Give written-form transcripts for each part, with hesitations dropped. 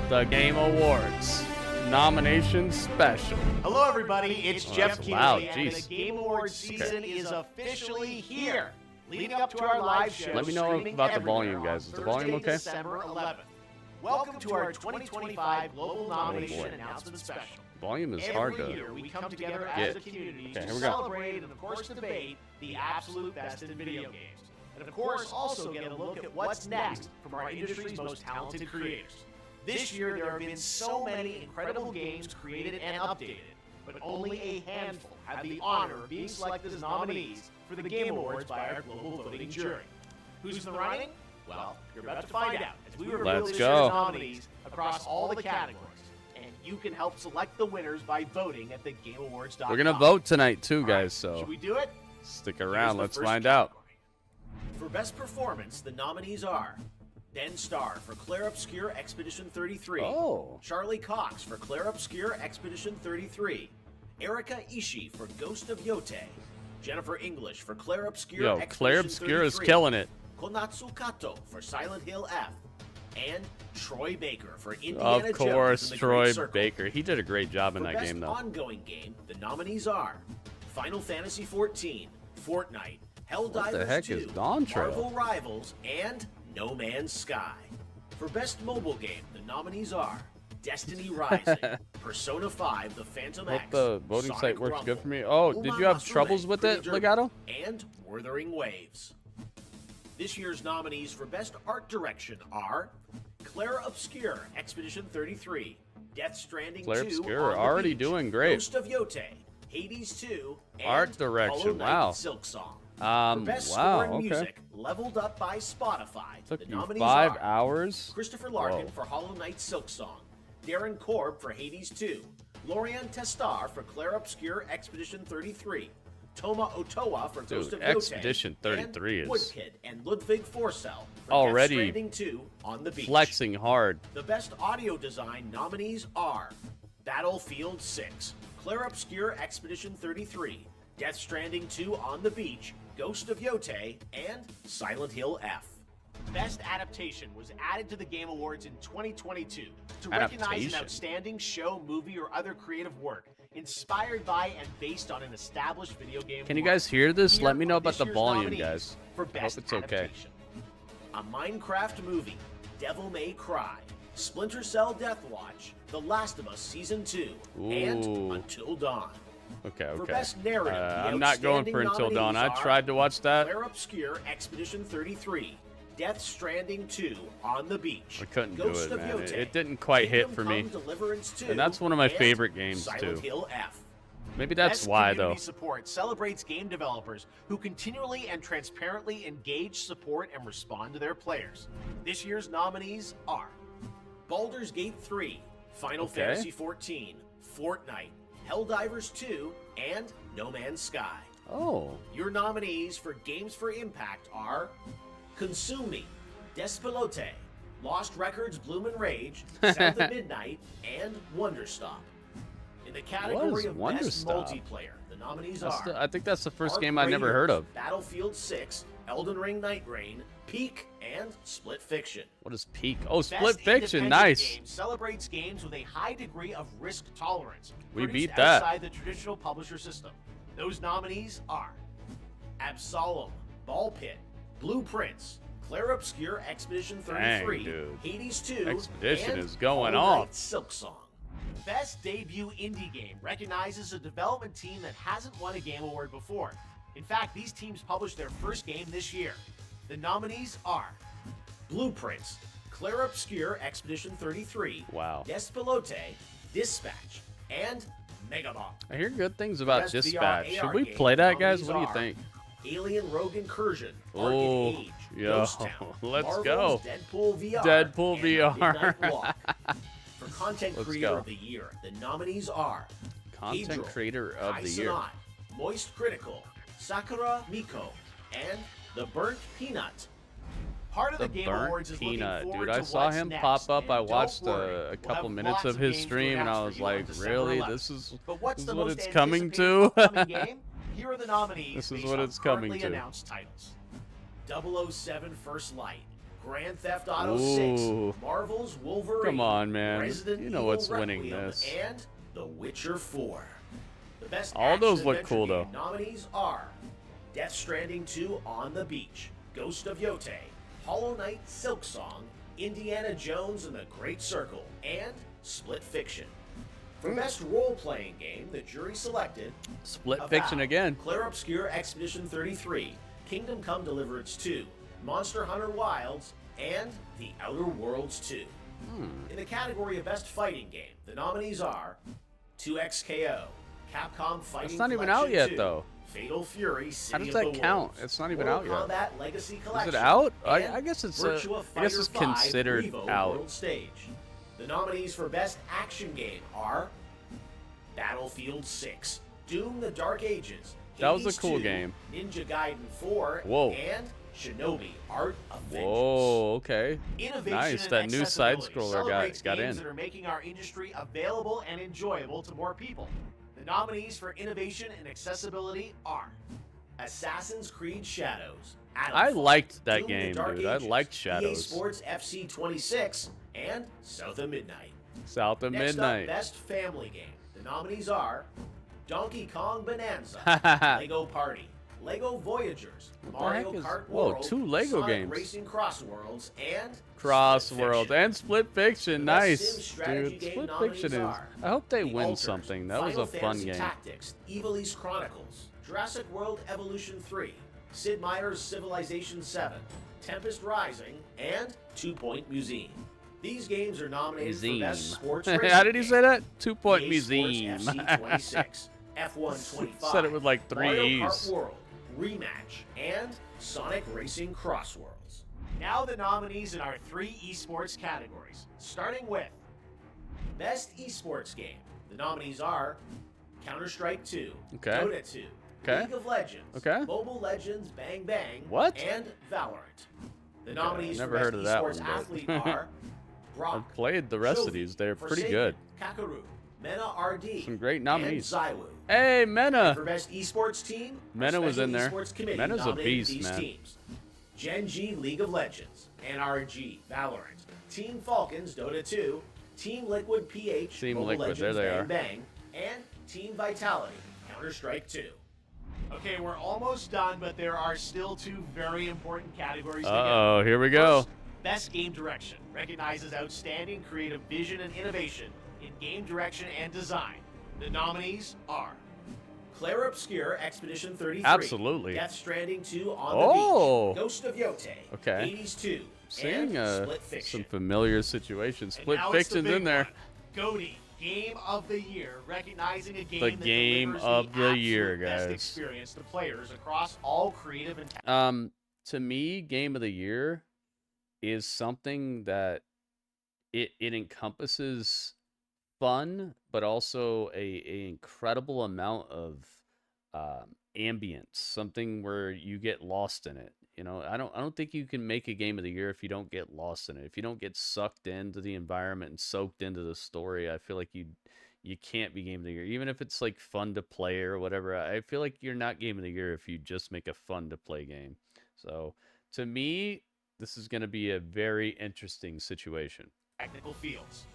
The Game Awards nomination special. Hello, everybody. It's Jeff that's loud. Keighley, and Jeez. the Game Awards season is officially here. Leading up to our live show. Let me know streaming about the everywhere volume, on guys. Is the Thursday, volume okay? December 11th. Welcome to our 2025 Global Nomination Announcement Special. Volume is hard Every to year, we come together get. as a community Okay, to here we go. celebrate and, of course, debate the absolute best in video games. And, of course, also get a look at what's next from our industry's most talented creators. This year, there have been so many incredible games created and updated, but only a handful have the honor of being selected as nominees for the Game Awards by our global voting jury. Who's in the running? Well, you're about to find out as we reveal Let's this go. year's nominees across all the categories. And you can help select the winners by voting at thegameawards.com. We're gonna vote tonight too, All right, guys. should So we do it? stick Here's around. the Let's first find out. category. For Best Performance, the nominees are Ben Starr for Claire Obscure Expedition 33. Oh. Charlie Cox for Claire Obscure Expedition 33. Erika Ishii for Ghost of Yote. Jennifer English for Claire Obscure Yo, Expedition Claire Obscure is 33. killing it. Konatsu Kato for Silent Hill F. And Troy Baker for Indiana Of Jones course, and the Troy Great Circle. Baker. He did a great job in For that Best game, though. Ongoing Game, the nominees are Final Fantasy XIV, Fortnite, Helldivers heck 2, is Dawn Trail? Marvel Rivals, and No Man's Sky. For Best Mobile Game, the nominees are Destiny Rising, Persona 5, The Phantom Hope X, the voting Sonic site works Rumble, good for me. Oh, did you have Uma troubles Musume, with Pretty it, Derby, Legato? and Wuthering Waves. This year's nominees for Best Art Direction are Claire Obscure, Expedition 33, Death Stranding Claire 2, Obscure, On the already Beach, doing great. Ghost of Yote, Hades 2, and Art direction, Hollow Knight wow. Silk Song. For Best Score Wow, and okay. Music, Leveled Up by Spotify. Took The you nominees 5 are hours? Christopher Larkin Whoa. for Hollow Knight Silk Song, Darren Korb for Hades 2, Lorian Testar for Claire Obscure Expedition 33, Toma Otoa for Ghost Dude, of Yote, Expedition 33 and is Woodkid and Ludwig Forsell for already Death Stranding 2 On the Beach. flexing hard. The Best Audio Design nominees are Battlefield 6, Claire Obscure Expedition 33, Death Stranding 2 On the Beach, Ghost of Yote, and Silent Hill F. Best Adaptation was added to the Game Awards in 2022 to recognize an Adaptation. outstanding show, movie, or other creative work inspired by and based on an established video game. Can you world. guys hear this? Here Let me know are about this the year's volume, nominees guys. For I hope Best it's okay. Adaptation. A Minecraft Movie, Devil May Cry, Splinter Cell Deathwatch, The Last of Us Season 2, and Ooh. Until Dawn. Okay, For okay. Best Narrative, the I'm not going for outstanding Until Dawn. I nominees are tried to watch that. Claire Obscure Expedition 33, Death Stranding 2, On the Beach. I couldn't Ghost do it, of man. Yote, It didn't quite hit Kingdom for me. Come Deliverance 2, And that's one of my and favorite games, Silent too. Hill F. Maybe that's Best why, Community though. Support celebrates game developers who continually and transparently engage, support, and respond to their players. This year's nominees are Baldur's Gate 3, Final Okay. Fantasy XIV, Fortnite, Helldivers 2, and No Man's Sky. Oh, Your nominees for Games for Impact are Consume Me, Despelote, Lost Records Bloom and Rage, Sound of Midnight, and Wonderstop. In the category of Best Wonderstop? Multiplayer, the nominees that's are I think that's the first Arc game I never Raiders, heard of. Battlefield 6, Elden Ring Night Rain, Peak, and Split Fiction. What is Peak? Oh, Best Split Fiction, Independent nice. Game celebrates games with a high degree of risk tolerance. We produced beat that. outside the traditional publisher system. Those nominees are Absolem, Ball Pit, Blueprints, Claire Obscure Expedition 33, Dang, dude. Hades 2, Expedition and is going Hollow Knight off. Silk Song. Best Debut Indie Game recognizes a development team that hasn't won a Game Award before. In fact, these teams published their first game this year. The nominees are Blueprints, Claire Obscure Expedition 33, Wow. Despelote, Dispatch, and Megabomb. I hear good things about Best Dispatch. VR Should we game play that, guys? nominees What do you are think? Alien Rogue Incursion, Oh, Arcade Age, yo, Ghost Town, let's Marvel's go. Deadpool VR, Deadpool and VR. Midnight Walk. For Content Let's Creator go. of the Year, the nominees are Content Pedro, Creator of Kai the Year. Sanai, Moist Critical, Sakura Miko, and The Burnt Peanut. Part of the, The Game Burnt Awards is looking Peanut, forward dude. I to saw what's him next, pop up. and I don't watched worry, a we'll couple have minutes lots of his games to stream, and announce I for was you on like, December really? 11th. This is But what's the what most it's coming anticipated to? upcoming game? Here are the nominees This is based what on it's coming currently to. announced titles. 007 First Light, Grand Theft Auto Ooh. 6, Marvel's Wolverine, Come on, man. Resident You know Evil what's winning Requiem, this. and The Witcher 4. The best All those action look adventure cool, game though. nominees are Death Stranding 2 On the Beach, Ghost of Yote, Hollow Knight Silksong, Indiana Jones and the Great Circle, and Split Fiction. For best role-playing game, the jury selected Split Avowed, Fiction again. Clair Obscur Expedition 33, Kingdom Come Deliverance 2, Monster Hunter Wilds, and The Outer Worlds 2. In the category of Best Fighting Game, the nominees are 2XKO, Capcom Fighting It's not even Collection out yet, 2, though. Fatal Fury, How City does of that the count? Wolves, It's not even Mortal out yet. Kombat Legacy Collection, Is it out? and I guess it's Virtua Fighter it's 5 considered Revo out. World Stage. The nominees for Best Action Game are Battlefield 6, Doom: The Dark Ages, That was a Hades cool 2, game. Ninja Gaiden 4, Whoa. and Shinobi: Art of Vengeance. Whoa, okay. Innovation Nice, and that new accessibility side-scroller celebrates got games in. that are making our industry available and enjoyable to more people. The nominees for innovation and accessibility are Assassin's Creed Shadows, I Atomfall, liked that Doom: game, The Dark dude. I Ages, liked EA Shadows. Sports FC 26, and South of Midnight. South of Next Midnight. up, Best Family Game. The nominees are Donkey Kong Bonanza, Lego Party, Lego Voyagers, Mario heck is- Kart whoa, World, 2 Lego Sonic games. Racing Cross Worlds, and Cross Split World Fiction. and Split Fiction. The best Nice, sim strategy dude. game Split nominees Fiction is. are I hope they The win Alters, something. That was Final a fun Fantasy game. Tactics, Evil East Chronicles, Jurassic World Evolution 3, Sid Meier's Civilization 7, Tempest Rising, and 2 Point Museum. These games are nominated for Best Sports Racing How did he Game. say that? 2 Point EA Museum. Sports FC 26, F1 25, Said it with like 3 Mario E's. Kart World, Rematch, and Sonic Racing Cross Worlds. Now the nominees in our 3 esports categories, starting with Best Esports Game. The nominees are Counter-Strike 2, Okay. Dota 2, Okay. League of Legends, Okay. Mobile Legends Bang Bang, What? and Valorant. The nominees never for heard Best of that Esports one, but- Athlete are Brock, I've played the rest of Jovi, these. They're pretty Forsaken, good. Kakaru, Mena RD, Some great nominees. and Zywoo. Hey, For Mena. Best Esports Team, our Mena was Special in there. Esports Committee Mena's a nominated beast, these man. teams. Gen G League of Legends, NRG Valorant, Team Falcons Dota 2, Team Liquid PH Team Mobile Liquid, there Legends they Bang are. Bang, and Team Vitality Counter-Strike 2. Okay, we're almost done, but there are still 2 very important categories to get. Uh-oh, here we go. First, Best Game Direction recognizes outstanding creative vision and innovation in game direction and design. The nominees are Clair Obscur Expedition 33, Absolutely. Death Stranding 2 On Oh. the Beach, Ghost of Yote, Okay. Hades 2, Seeing and Split Fiction. some familiar situations. And Split now it's the Fiction's big in there. one. GOTY, Game of the Year, recognizing a game The that game delivers of the absolute year, best guys. experience to players across all creative and To me, Game of the Year is something that it encompasses fun, but also a incredible amount of ambience, something where you get lost in it. You know, I don't think you can make a Game of the Year if you don't get lost in it. If you don't get sucked into the environment and soaked into the story, I feel like you can't be Game of the Year. Even if it's like fun to play or whatever, I feel like you're not Game of the Year if you just make a fun to play game. So to me, this is going to be a very interesting situation. technical fields.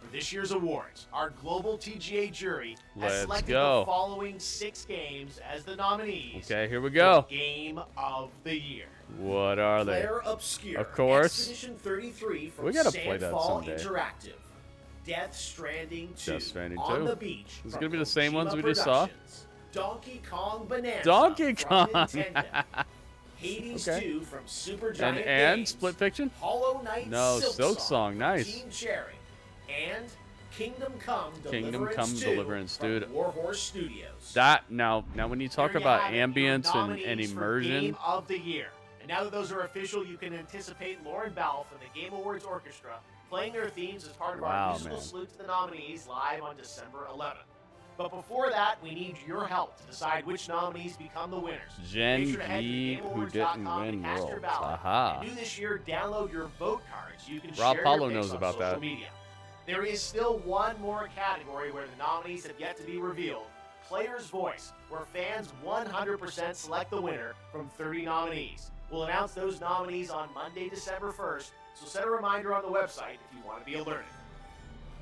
For this year's awards, our global TGA jury has Let's selected go. the following 6 games as the nominees Okay, here we go. for Game of the Year. What are they? Clair Obscur, Of course. Expedition 33 from We gotta play that Sandfall someday. Interactive. Death Stranding 2 Death Stranding On 2. the Beach. Is it from gonna be the same ones Kojima we just saw? Productions. Donkey Kong Bonanza Donkey from Kong. Nintendo. Hades Okay. 2 from Supergiant And Games. Split Fiction? Hollow Knight No, Silksong Silksong, from nice. Team Cherry. And Kingdom Come Kingdom Deliverance Come 2 Deliverance, from dude. Warhorse Studios. That now when you talk There you about have it, your ambience and nominees for immersion, Game of the Year. And now that those are official, you can anticipate Lauren Balfe and the Game Awards Orchestra playing their themes as part of Wow, our musical man. salute to the nominees live on December 11th. But before that, we need your help to decide which nominees become the winners. Gen Make sure to head to G who GameAwards.com didn't to win cast your Worlds. ballot. Aha. And new this year, download your vote cards. You can Rob share Paulo your picks knows on about social that. media. There is still one more category where the nominees have yet to be revealed. Player's Voice, where fans 100% select the winner from 30 nominees. We'll announce those nominees on Monday, December 1st, so set a reminder on the website if you want to be alerted.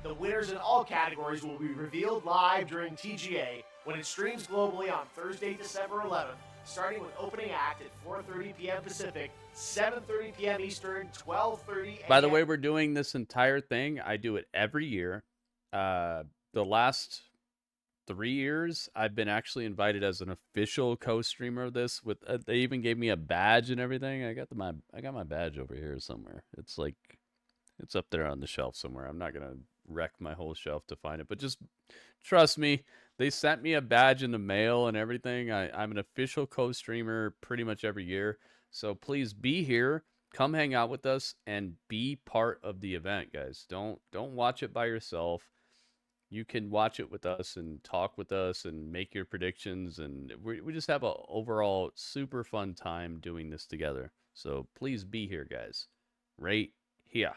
The winners in all categories will be revealed live during TGA when it streams globally on Thursday, December 11th, starting with opening act at 4:30 p.m. Pacific, 7:30 p.m. Eastern, 12:30 a.m. By the way, we're doing this entire thing. I do it every year. The last 3 years, I've been actually invited as an official co-streamer of this. With they even gave me a badge and everything. I got my badge over here somewhere. It's like it's up there on the shelf somewhere. I'm not gonna wreck my whole shelf to find it, but just trust me. They sent me a badge in the mail and everything. I'm an official co-streamer pretty much every year. So please be here. Come hang out with us and be part of the event, guys. Don't watch it by yourself. You can watch it with us and talk with us and make your predictions, and we just have a overall super fun time doing this together. So please be here, guys. Right here.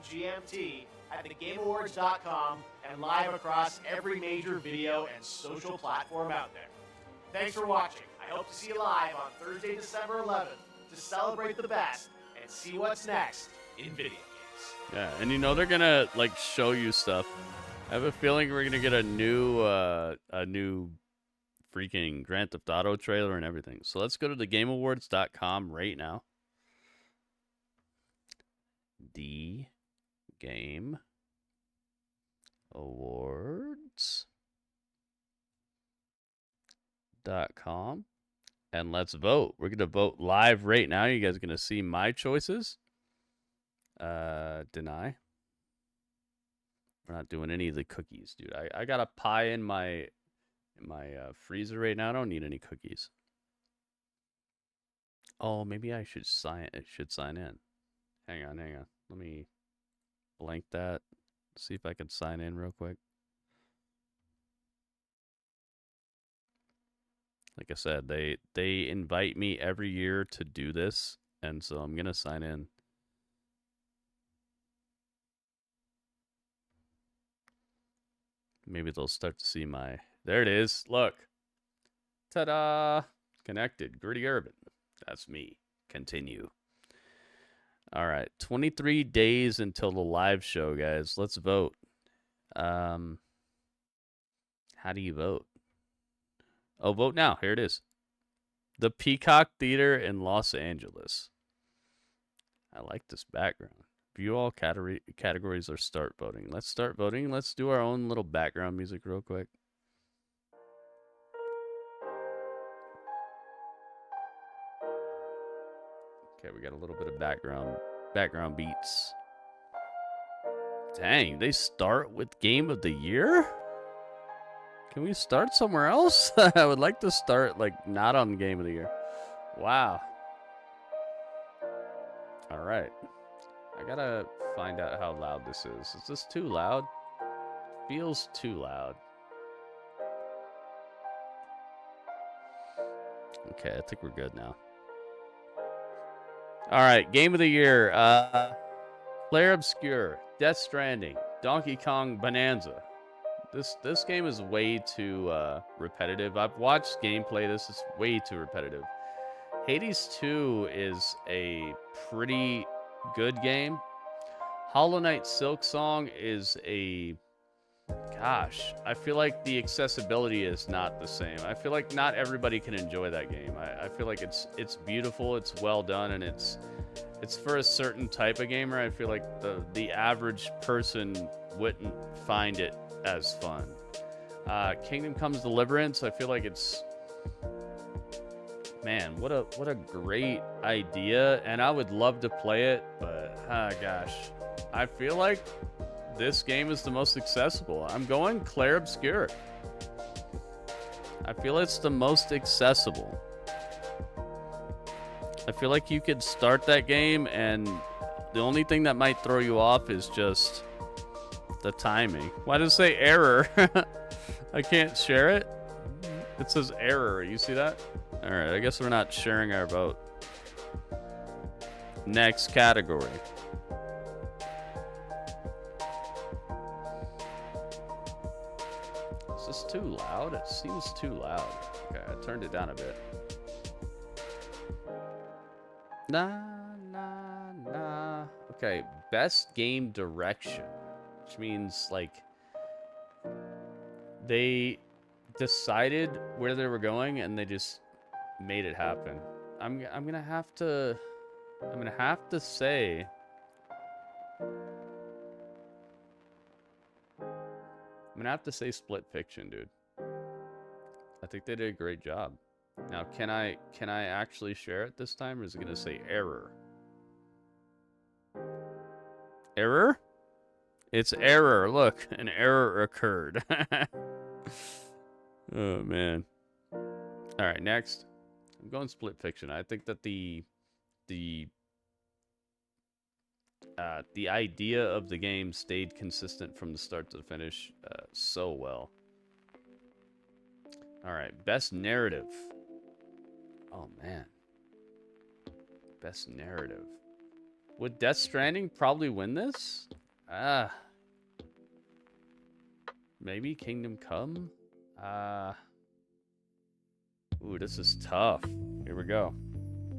GMT at thegameawards.com and live across every major video and social platform out there. Thanks for watching. I hope to see you live on Thursday, December 11th to celebrate the best and see what's next in video games. Yeah, and you know they're gonna like show you stuff. I have a feeling we're gonna get a new freaking Grand Theft Auto trailer and everything. So let's go to thegameawards.com right now. The Game Awards.com, and let's vote. We're gonna vote live right now. You guys are gonna see my choices. Deny. We're not doing any of the cookies, dude. I got a pie in my freezer right now. I don't need any cookies. Oh, maybe I should sign in. Hang on. Let me blank that. See if I can sign in real quick. Like I said, they invite me every year to do this, and so I'm gonna sign in. Maybe they'll start to see my... There it is. Look. Ta-da! Connected. Gritty Urban. That's me. Continue. All right. 23 days until the live show, guys. Let's vote. How do you vote? Oh, vote now. Here it is. The Peacock Theater in Los Angeles. I like this background. View all categories or start voting. Let's start voting. Let's do our own little background music real quick. Okay, we got a little bit of background beats. Dang, they start with Game of the Year? Can we start somewhere else? I would like to start like not on Game of the Year. Wow. All right. I gotta find out how loud this is. Is this too loud? Feels too loud. Okay, I think we're good now. All right, Game of the Year. Claire Obscure, Death Stranding, Donkey Kong Bonanza. This game is way too repetitive. I've watched gameplay. This is way too repetitive. Hades 2 is a pretty good game. Hollow Knight Silksong is a... Gosh, I feel like the accessibility is not the same. I feel like not everybody can enjoy that game. I feel like it's beautiful, it's well done, and it's for a certain type of gamer. I feel like the average person wouldn't find it as fun. Kingdom Comes Deliverance, I feel like it's... Man, what a great idea, and I would love to play it, but gosh, I feel like this game is the most accessible. I'm going Claire Obscure. I feel it's the most accessible. I feel like you could start that game, and the only thing that might throw you off is just the timing. Why does it say error? I can't share it. It says error. You see that? All right, I guess we're not sharing our vote. Next category. Is this too loud? It seems too loud. Okay, I turned it down a bit. na. Okay, best game direction, which means like they decided where they were going and they just made it happen. I'm gonna have to say Split Fiction, dude. I think they did a great job. Now, can I actually share it this time, or is it gonna say error? Error? It's error. Look, an error occurred. Oh man. All right, next. I'm going Split Fiction. I think that the idea of the game stayed consistent from the start to the finish so well. All right, best narrative. Oh man, best narrative. Would Death Stranding probably win this? Maybe Kingdom Come. Ooh, this is tough. Here we go.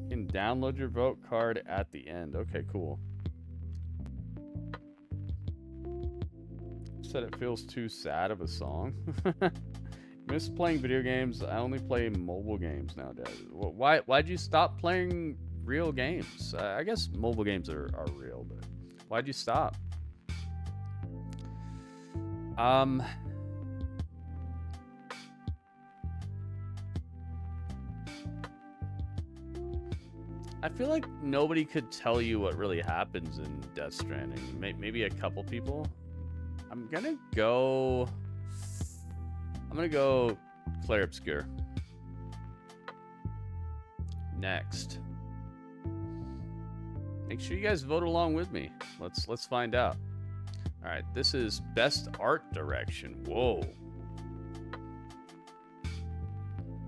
You can download your vote card at the end. Okay, cool. Said it feels too sad of a song. Miss playing video games. I only play mobile games nowadays. Why'd you stop playing real games? I guess mobile games are real, but why'd you stop? I feel like nobody could tell you what really happens in Death Stranding. Maybe a couple people. I'm gonna go Clair Obscur. Next. Make sure you guys vote along with me. Let's find out. All right, this is best art direction. Whoa.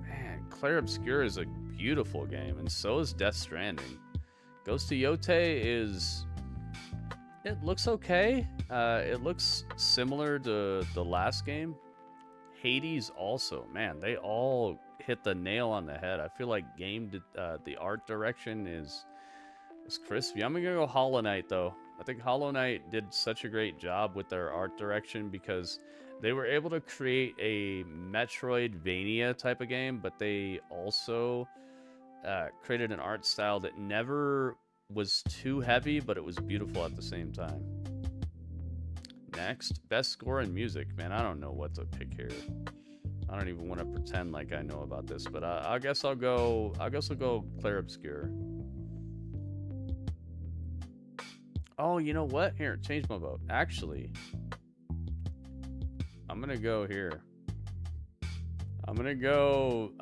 Man, Clair Obscur is a beautiful game, and so is Death Stranding. Ghost of Yotei is... It looks okay. It looks similar to the last game. Hades also. Man, they all hit the nail on the head. I feel like the art direction is crispy. I'm gonna go Hollow Knight, though. I think Hollow Knight did such a great job with their art direction because they were able to create a Metroidvania type of game, but they also created an art style that never was too heavy, but it was beautiful at the same time. Next, best score in music. Man, I don't know what to pick here. I don't even want to pretend like I know about this, but I guess I'll go Clair Obscur. Oh, you know what? Here, change my vote. Actually, I'm gonna go here. I'm gonna go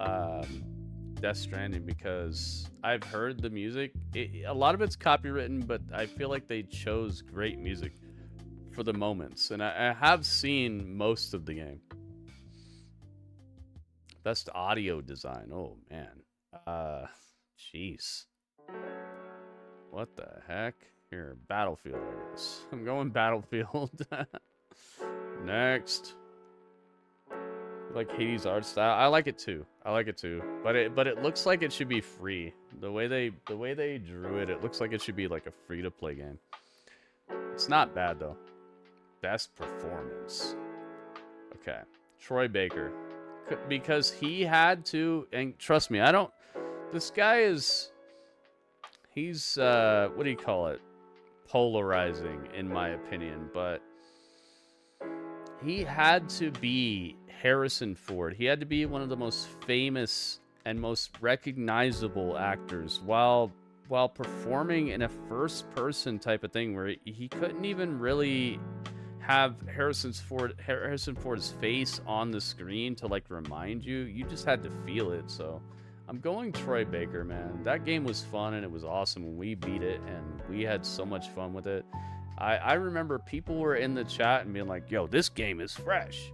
Death Stranding because I've heard the music. A lot of it's copywritten, but I feel like they chose great music for the moments, and I have seen most of the game. Best audio design. Oh man. Jeez. What the heck? Here, Battlefield, I guess. I'm going Battlefield. Next. Like Hades art style. I like it too. But it looks like it should be free. The way they drew it, it looks like it should be like a free-to-play game. It's not bad though. Best performance. Okay. Troy Baker. Because he had to, and trust me, this guy is, he's, what do you call it? Polarizing, in my opinion, but he had to be Harrison Ford. He had to be one of the most famous and most recognizable actors while performing in a first-person type of thing where he couldn't even really have Harrison Ford's face on the screen to like remind you. You just had to feel it. So I'm going Troy Baker, man. That game was fun and it was awesome when we beat it, and we had so much fun with it. I remember people were in the chat and being like, yo, this game is fresh.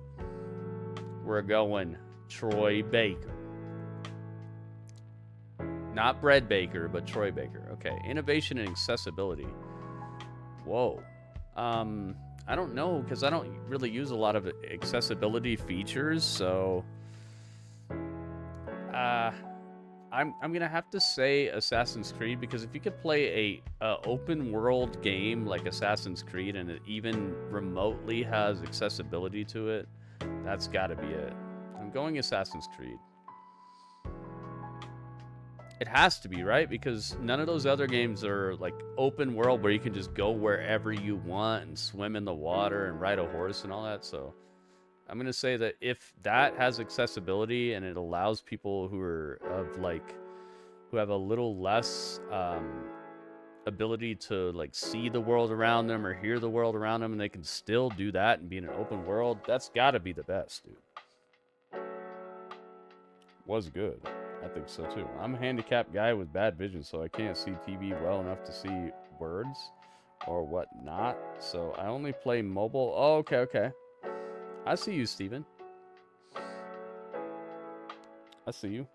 We're going Troy Baker. Not Brett Baker, but Troy Baker. Okay, innovation and accessibility. Whoa. I don't know, because I don't really use a lot of accessibility features, so I'm gonna have to say Assassin's Creed, because if you could play a open world game like Assassin's Creed and it even remotely has accessibility to it, that's got to be it. I'm going Assassin's Creed. It has to be, right? Because none of those other games are like open world where you can just go wherever you want and swim in the water and ride a horse and all that. So I'm going to say that if that has accessibility and it allows people who are who have a little less ability to like see the world around them or hear the world around them, and they can still do that and be in an open world, that's got to be the best, dude. Was good. I think so too. I'm a handicapped guy with bad vision, so I can't see TV well enough to see words or whatnot. So I only play mobile. Oh, okay. I see you, Steven. I see you.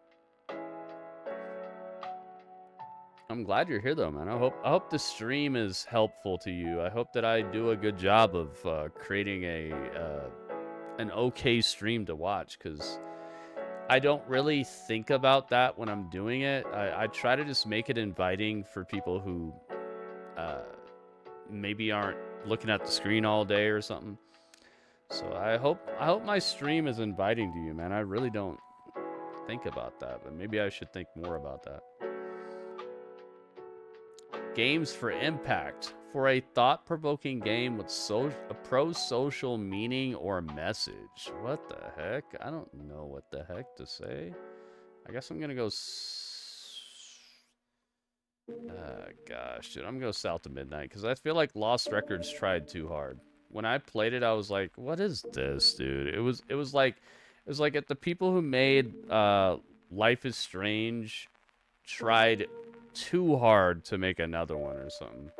I'm glad you're here, though, man. I hope the stream is helpful to you. I hope that I do a good job of creating an okay stream to watch, because I don't really think about that when I'm doing it. I try to just make it inviting for people who maybe aren't looking at the screen all day or something. So I hope my stream is inviting to you, man. I really don't think about that, but maybe I should think more about that. Games for impact. For a thought-provoking game with a pro-social meaning or message. What the heck? I don't know what the heck to say. I guess I'm gonna go... gosh, dude. I'm gonna go South of Midnight, because I feel like Lost Records tried too hard. When I played it, I was like, what is this, dude? It was like if the people who made Life is Strange tried too hard to make another one or something.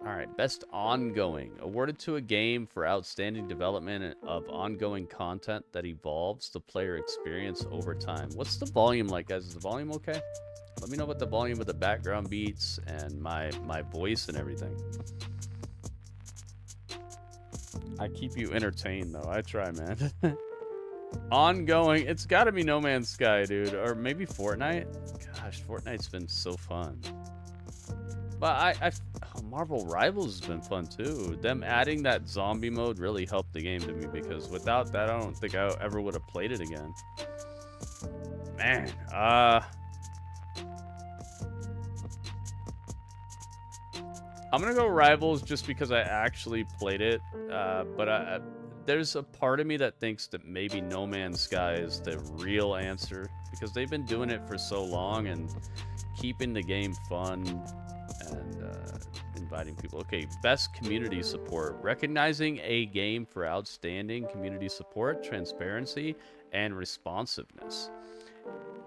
Alright, best ongoing. Awarded to a game for outstanding development of ongoing content that evolves the player experience over time. What's the volume like, guys? Is the volume okay? Let me know about the volume of the background beats and my voice and everything. I keep you entertained, though. I try, man. Ongoing. It's got to be No Man's Sky, dude. Or maybe Fortnite. Gosh, Fortnite's been so fun. But Marvel Rivals has been fun, too. Them adding that zombie mode really helped the game to me, because without that, I don't think I ever would have played it again. Man, I'm gonna go Rivals just because I actually played it, but there's a part of me that thinks that maybe No Man's Sky is the real answer, because they've been doing it for so long and keeping the game fun and inviting people. Okay, best community support. Recognizing a game for outstanding community support, transparency, and responsiveness,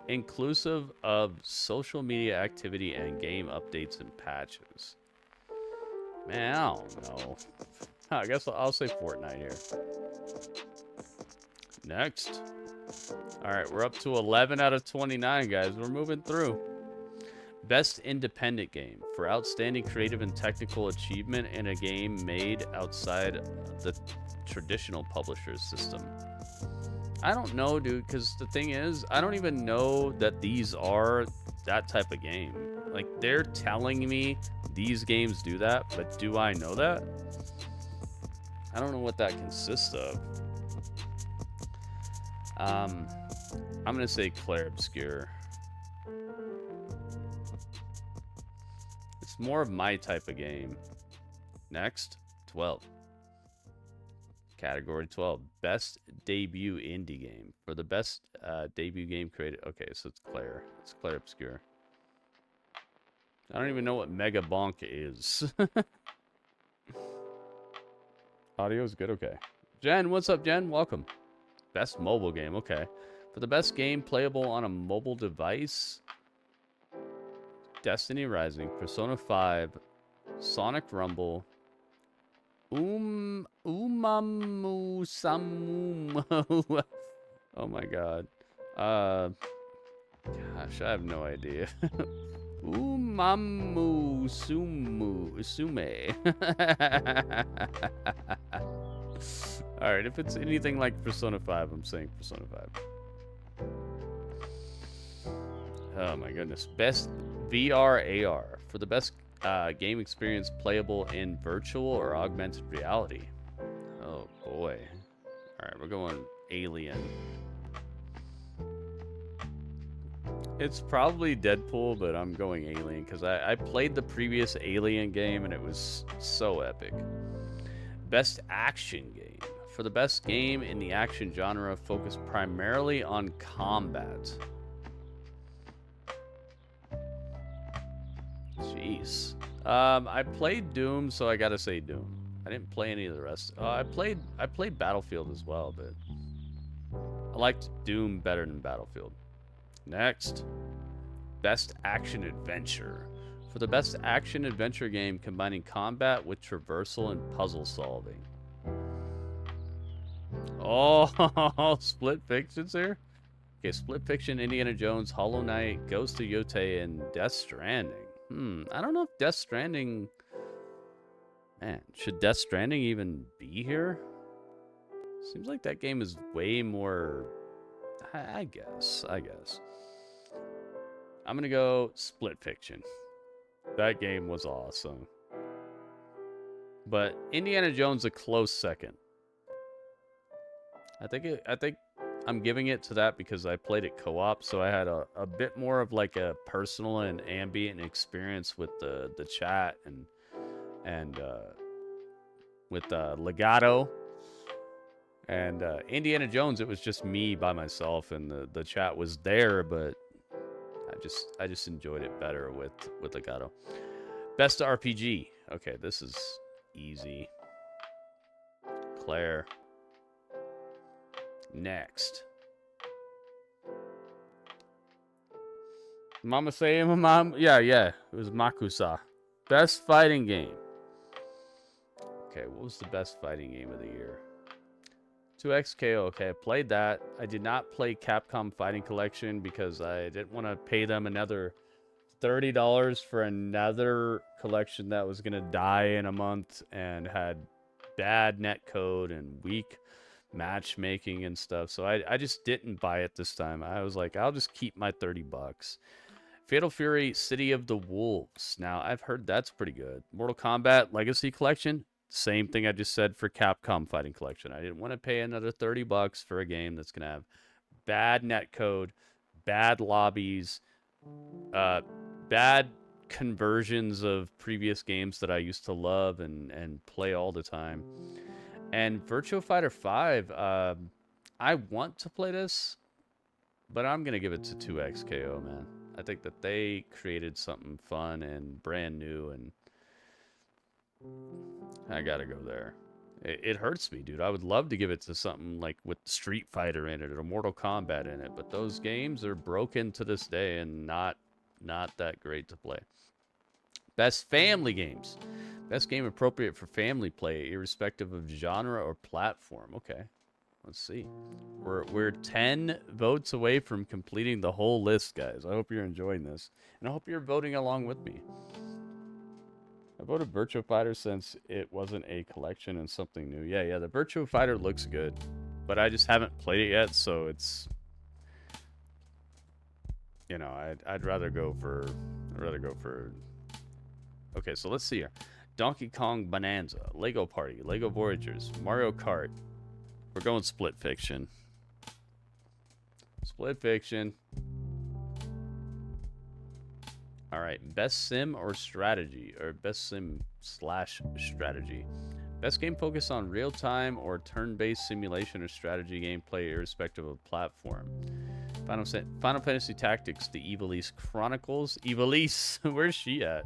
inclusive of social media activity and game updates and patches. Man, I don't know. I guess I'll say Fortnite here. Next. All right, we're up to 11 out of 29, guys. We're moving through. Best independent game. For outstanding creative and technical achievement in a game made outside the traditional publisher's system. I don't know, dude, because the thing is, I don't even know that these are that type of game. Like, they're telling me these games do that, but do I know that? I don't know what that consists of. I'm gonna say Clair Obscur. It's more of my type of game. Next, 12. Category 12, best debut indie game. For the best debut game created. Okay, so it's Clair. It's Clair Obscur. I don't even know what Mega Bonk is. Audio is good? Okay. Jen, what's up, Jen? Welcome. Best mobile game. Okay. For the best game playable on a mobile device, Destiny Rising, Persona 5, Sonic Rumble, Umamu Samu. Oh my god. Gosh, I have no idea. Umamu Sume. Alright, if it's anything like Persona 5, I'm saying Persona 5. Oh my goodness. Best VR AR. For the best game experience playable in virtual or augmented reality. Oh boy. Alright, we're going Alien. It's probably Deadpool, but I'm going Alien because I played the previous Alien game and it was so epic. Best action game. For the best game in the action genre, focused primarily on combat. Jeez. I played Doom, so I gotta say Doom. I didn't play any of the rest. I played Battlefield as well, but I liked Doom better than Battlefield. Next, best action adventure. For the best action adventure game combining combat with traversal and puzzle solving. Oh, Split Fiction's here? Okay, Split Fiction, Indiana Jones, Hollow Knight, Ghost of Yotei, and Death Stranding. I don't know if Death Stranding... Man, should Death Stranding even be here? Seems like that game is way more... I guess. I'm gonna go Split Fiction. That game was awesome. But Indiana Jones a close second. I think I'm giving it to that because I played it co-op, so I had a bit more of like a personal and ambient experience with the chat and with Legato. And Indiana Jones, it was just me by myself, and the chat was there, but I just enjoyed it better with Legato. Best RPG. Okay, this is easy. Claire. Next. Mama say mom. Yeah. It was Makusa. Best fighting game. Okay, what was the best fighting game of the year? 2XKO. Okay, I played that. I did not play Capcom Fighting Collection because I didn't want to pay them another $30 for another collection that was gonna die in a month and had bad netcode and weak matchmaking and stuff. So I just didn't buy it this time. I was like, I'll just keep my $30. Fatal Fury City of the Wolves. Now, I've heard that's pretty good. Mortal Kombat Legacy Collection. Same thing I just said for Capcom Fighting Collection. I didn't want to pay another $30 for a game that's going to have bad netcode, bad lobbies, bad conversions of previous games that I used to love and play all the time. And Virtua Fighter 5, I want to play this, but I'm going to give it to 2XKO, man. I think that they created something fun and brand new, and I got to go there. It hurts me, dude. I would love to give it to something like with Street Fighter in it or Mortal Kombat in it, but those games are broken to this day and not that great to play. Best family games. Best game appropriate for family play, irrespective of genre or platform. Okay, let's see. We're 10 votes away from completing the whole list, guys. I hope you're enjoying this, and I hope you're voting along with me. I voted Virtua Fighter since it wasn't a collection and something new. Yeah, the Virtua Fighter looks good, but I just haven't played it yet, so it's... You know, I'd rather go for... Okay, so let's see here. Donkey Kong Bonanza, Lego Party, Lego Voyagers, Mario Kart. We're going Split Fiction. Split Fiction. All right, best sim or strategy, or best sim / strategy. Best game focused on real-time or turn-based simulation or strategy gameplay, irrespective of platform. Final Fantasy Tactics: The Ivalice Chronicles. Ivalice, where's she at?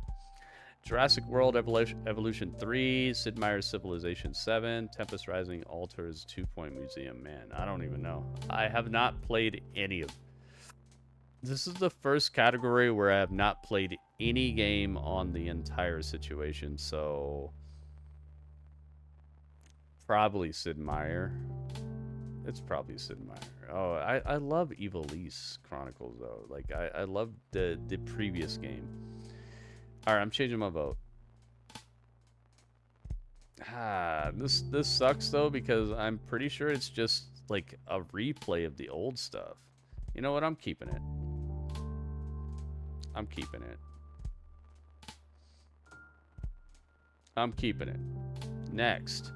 Jurassic World Evolution 3, Sid Meier's Civilization 7, Tempest Rising, Altars, 2 Point Museum. Man, I don't even know. I have not played any of them. This is the first category where I have not played any game on the entire situation, so... Probably Sid Meier. It's probably Sid Meier. Oh, I love Ivalice Chronicles, though. Like, I love the previous game. All right, I'm changing my vote. This sucks though because I'm pretty sure it's just like a replay of the old stuff. You know what? I'm keeping it. I'm keeping it. I'm keeping it. Next.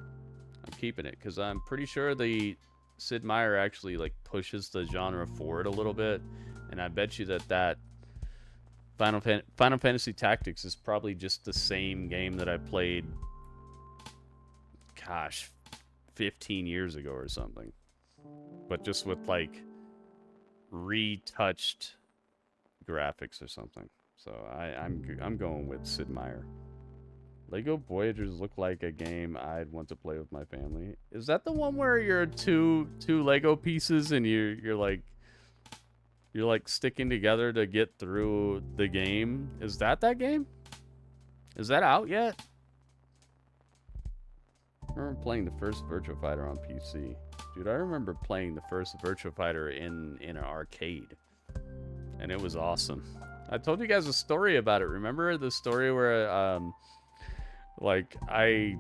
I'm keeping it because I'm pretty sure the Sid Meier actually like pushes the genre forward a little bit, and I bet you that Final Fantasy Tactics is probably just the same game that I played, gosh, 15 years ago or something, but just with like retouched graphics or something. So I'm going with Sid Meier. Lego Voyagers look like a game I'd want to play with my family. Is that the one where you're two Lego pieces and you're like sticking together to get through the game? Is that game? Is that out yet? I remember playing the first Virtua Fighter on PC. Dude, I remember playing the first Virtua Fighter in an arcade. And it was awesome. I told you guys a story about it. Remember the story where like I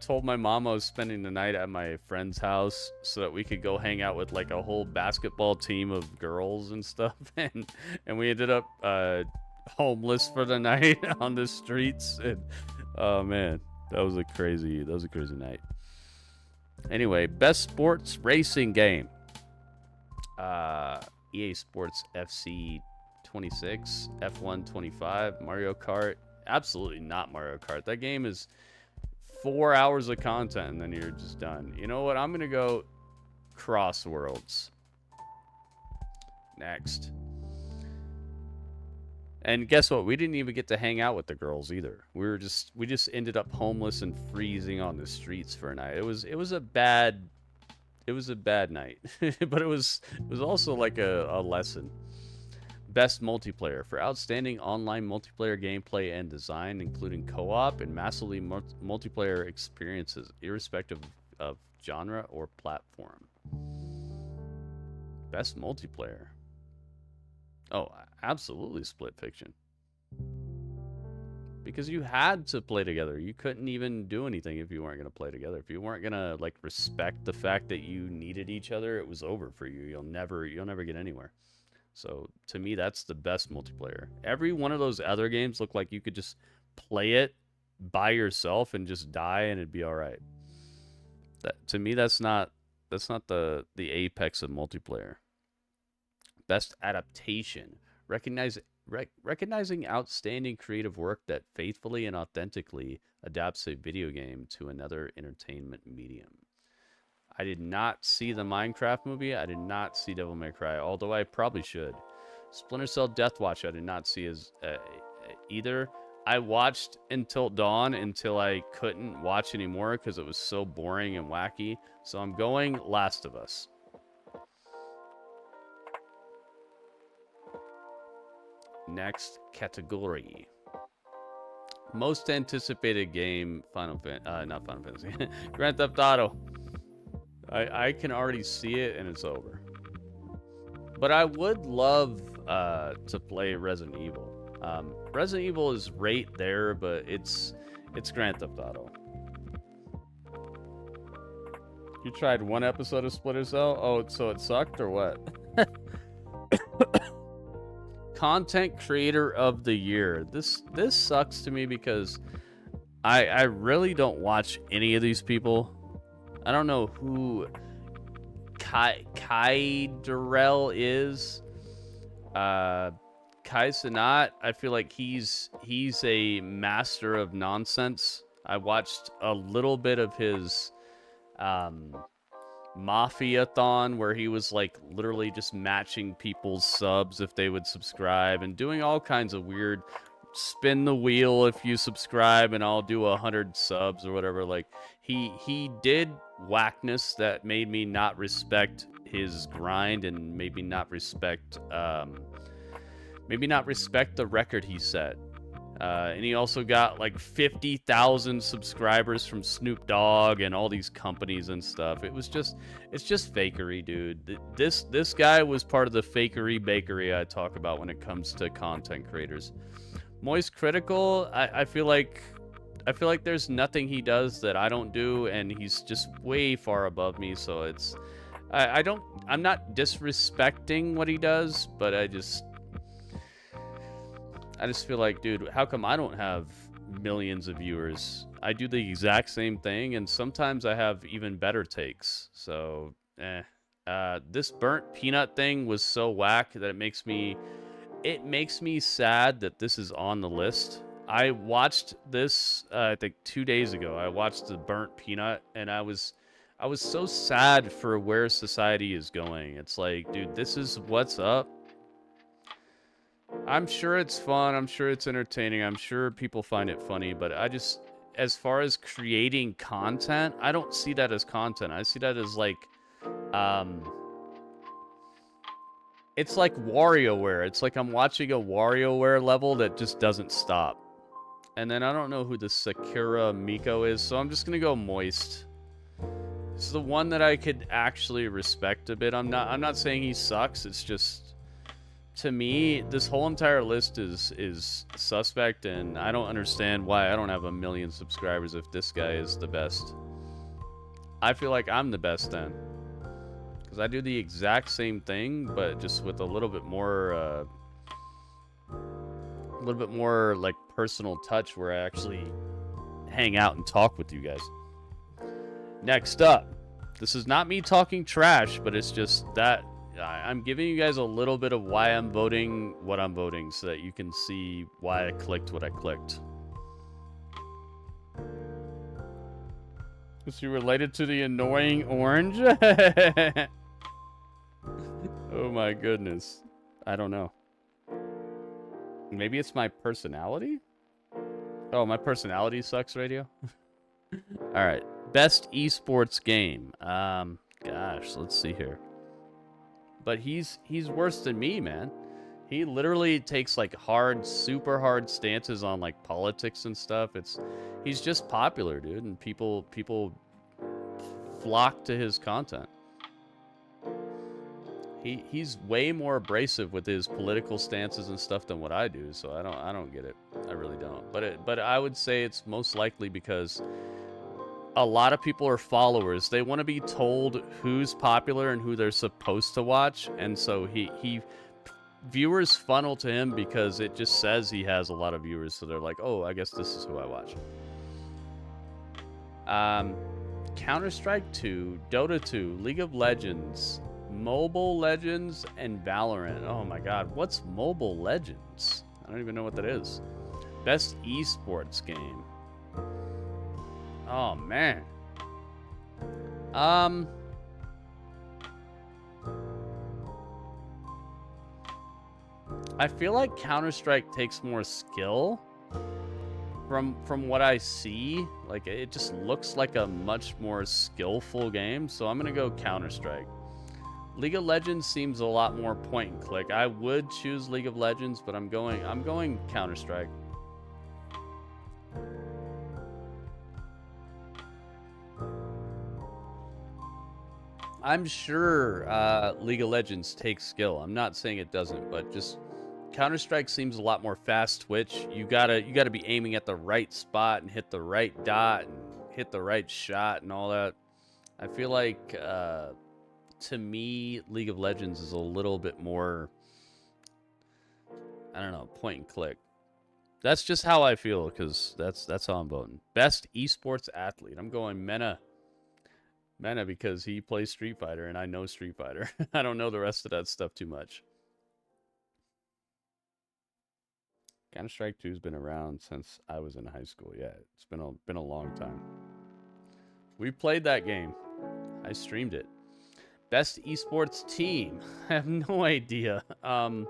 told my mom I was spending the night at my friend's house so that we could go hang out with like a whole basketball team of girls and stuff, and we ended up homeless for the night on the streets. And oh man, that was a crazy night. Anyway, best sports racing game. EA Sports FC 26, F1 25, Mario Kart. Absolutely not Mario Kart. That game is 4 hours of content and then you're just done. You know what? I'm going to go Crossworlds. Next. And guess what? We didn't even get to hang out with the girls either. We just ended up homeless and freezing on the streets for a night. It was a bad night. But it was also like a lesson. Best multiplayer for outstanding online multiplayer gameplay and design, including co-op and massively multiplayer experiences, irrespective of genre or platform. Best multiplayer. Oh, absolutely Split Fiction. Because you had to play together. You couldn't even do anything if you weren't going to play together. If you weren't going to like respect the fact that you needed each other, it was over for you. You'll never get anywhere. So to me, that's the best multiplayer. Every one of those other games looked like you could just play it by yourself and just die and it'd be all right. To me, that's not the apex of multiplayer. Best adaptation. Recognizing outstanding creative work that faithfully and authentically adapts a video game to another entertainment medium. I did not see the Minecraft movie. I did not see Devil May Cry, although I probably should. Splinter Cell Deathwatch, I did not see as either. I watched Until Dawn until I couldn't watch anymore because it was so boring and wacky. So I'm going Last of Us. Next category. Most anticipated game, not Final Fantasy. Grand Theft Auto. I can already see it and it's over. But I would love to play Resident Evil. Resident Evil is right there, but it's Grand Theft Auto. You tried one episode of Splinter Cell? Oh, so it sucked or what? Content Creator of the Year. This sucks to me because I really don't watch any of these people. I don't know who Kai Durrell is. Kai Cenat, I feel like he's a master of nonsense. I watched a little bit of his Mafia-thon where he was like literally just matching people's subs if they would subscribe and doing all kinds of weird spin the wheel if you subscribe and I'll do 100 subs or whatever. Like he did whackness that made me not respect his grind and maybe not respect the record he set. And he also got like 50,000 subscribers from Snoop Dogg and all these companies and stuff. It's just fakery, dude. This guy was part of the fakery bakery I talk about when it comes to content creators. Moist Critical, I feel like there's nothing he does that I don't do, and he's just way far above me. So I'm not disrespecting what he does, but I just feel like, dude, how come I don't have millions of viewers? I do the exact same thing, and sometimes I have even better takes. So, this burnt peanut thing was so whack that it makes me sad that this is on the list. I watched this, I think 2 days ago. I watched the burnt peanut, and I was so sad for where society is going. It's like, dude, this is what's up. I'm sure it's fun. I'm sure it's entertaining. I'm sure people find it funny, but as far as creating content, I don't see that as content. I see that as like, um, it's like WarioWare. It's like I'm watching a WarioWare level that just doesn't stop. And then I don't know who the Sakura Miko is, so I'm just gonna go Moist. It's the one that I could actually respect a bit. I'm not saying he sucks. It's just, to me, this whole entire list is suspect, and I don't understand why I don't have 1 million subscribers if this guy is the best. I feel like I'm the best then, because I do the exact same thing, but just with a little bit more like personal touch, where I actually hang out and talk with you guys. Next up, this is not me talking trash, but it's just that I'm giving you guys a little bit of why I'm voting what I'm voting, so that you can see why I clicked what I clicked. Is he related to the annoying orange? Oh my goodness. I don't know. Maybe it's my personality? Oh, my personality sucks, radio? Alright. Best esports game. Gosh, let's see here. But he's worse than me, man. He literally takes like super hard stances on like politics and stuff. He's just popular, dude, and people flock to his content. He's way more abrasive with his political stances and stuff than what I do, so I don't get it. I really don't. But I would say it's most likely because a lot of people are followers. They want to be told who's popular and who they're supposed to watch, and so he viewers funnel to him because it just says he has a lot of viewers, so they're like, oh, I guess this is who I watch. Counter-Strike 2, Dota 2, League of Legends, Mobile Legends, and Valorant. Oh my god, what's Mobile Legends? I don't even know what that is. Best esports game. Oh man. I feel like Counter-Strike takes more skill from what I see. Like, it just looks like a much more skillful game, so I'm gonna go Counter-Strike. League of Legends seems a lot more point and click. I would choose League of Legends, but I'm going Counter-Strike. I'm sure League of Legends takes skill. I'm not saying it doesn't, but just Counter-Strike seems a lot more fast twitch. You gotta be aiming at the right spot and hit the right dot and hit the right shot and all that. I feel like to me, League of Legends is a little bit more, I don't know, point and click. That's just how I feel, because that's how I'm voting. Best esports athlete. I'm going Mena. Mena, because he plays Street Fighter and I know Street Fighter. I don't know the rest of that stuff too much. Counter-Strike 2's been around since I was in high school. Yeah, it's been a long time. We played that game. I streamed it. Best esports team. I have no idea. I'm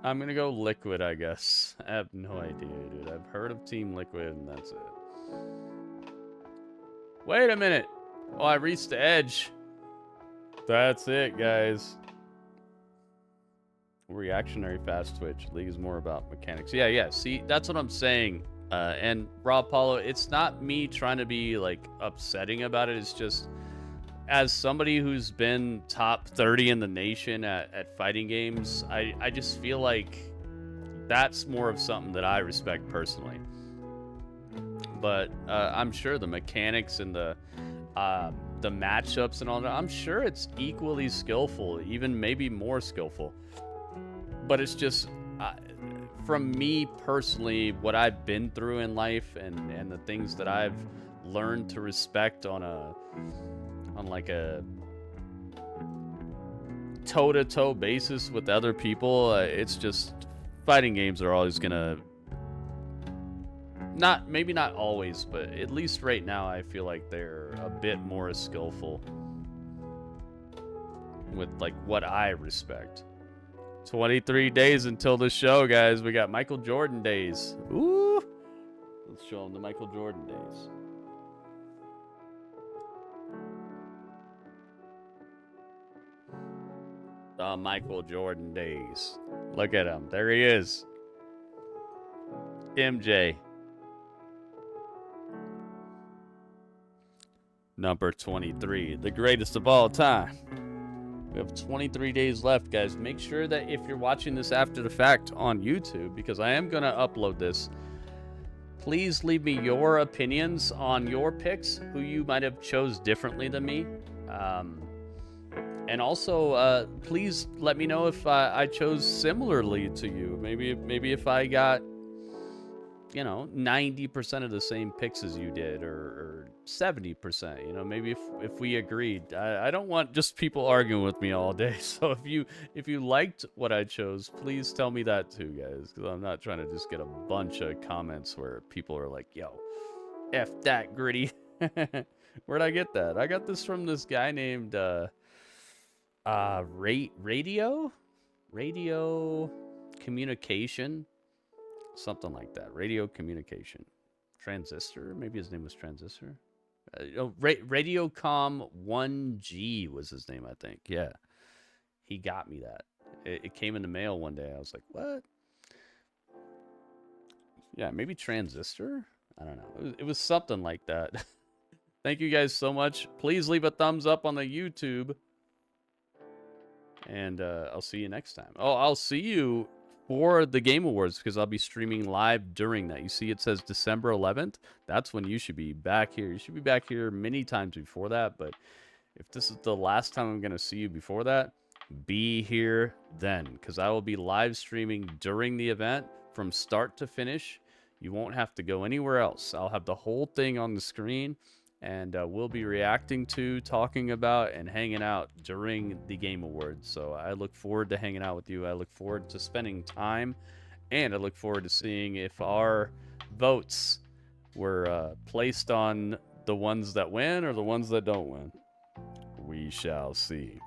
gonna go Liquid, I guess. I have no idea, dude. I've heard of Team Liquid, and that's it. Wait a minute. Oh, I reached the edge. That's it, guys. Reactionary fast twitch. League is more about mechanics. Yeah. See, that's what I'm saying. And Rob Paulo, it's not me trying to be like upsetting about it. It's just, as somebody who's been top 30 in the nation at fighting games, I just feel like that's more of something that I respect personally. But I'm sure the mechanics and the the matchups and all that, I'm sure it's equally skillful, even maybe more skillful. But it's just, from me personally, what I've been through in life and the things that I've learned to respect on like a toe-to-toe basis with other people, it's just, fighting games are always gonna, maybe not always, but at least right now I feel like they're a bit more skillful with like what I respect. 23 days until the show, guys. We got Michael Jordan days. Ooh, let's show them the Michael Jordan days. The Michael Jordan days. Look at him. There he is. MJ. Number 23. The greatest of all time. We have 23 days left, guys. Make sure that if you're watching this after the fact on YouTube, because I am going to upload this, please leave me your opinions on your picks, who you might have chose differently than me. And also, please let me know if I chose similarly to you. Maybe if I got, 90% of the same picks as you did, or 70%. Maybe if we agreed. I don't want just people arguing with me all day. So if you liked what I chose, please tell me that too, guys. Because I'm not trying to just get a bunch of comments where people are like, "Yo, F that, Gritty." Where'd I get that? I got this from this guy named radio communication, something like that. Radio communication, transistor. Maybe his name was Transistor. Radiocom 1G was his name, I think. Yeah, he got me that. It came in the mail one day. I was like, what? Yeah, maybe Transistor. I don't know. It was something like that. Thank you guys so much. Please leave a thumbs up on the YouTube. And I'll see you next time. Oh, I'll see you for the Game Awards, because I'll be streaming live during that. You see it says December 11th. That's when you should be back here. You should be back here many times before that. But if this is the last time I'm going to see you before that, be here then, because I will be live streaming during the event from start to finish. You won't have to go anywhere else. I'll have the whole thing on the screen. And we'll be reacting to, talking about, and hanging out during the Game Awards. So I look forward to hanging out with you. I look forward to spending time. And I look forward to seeing if our votes were placed on the ones that win or the ones that don't win. We shall see.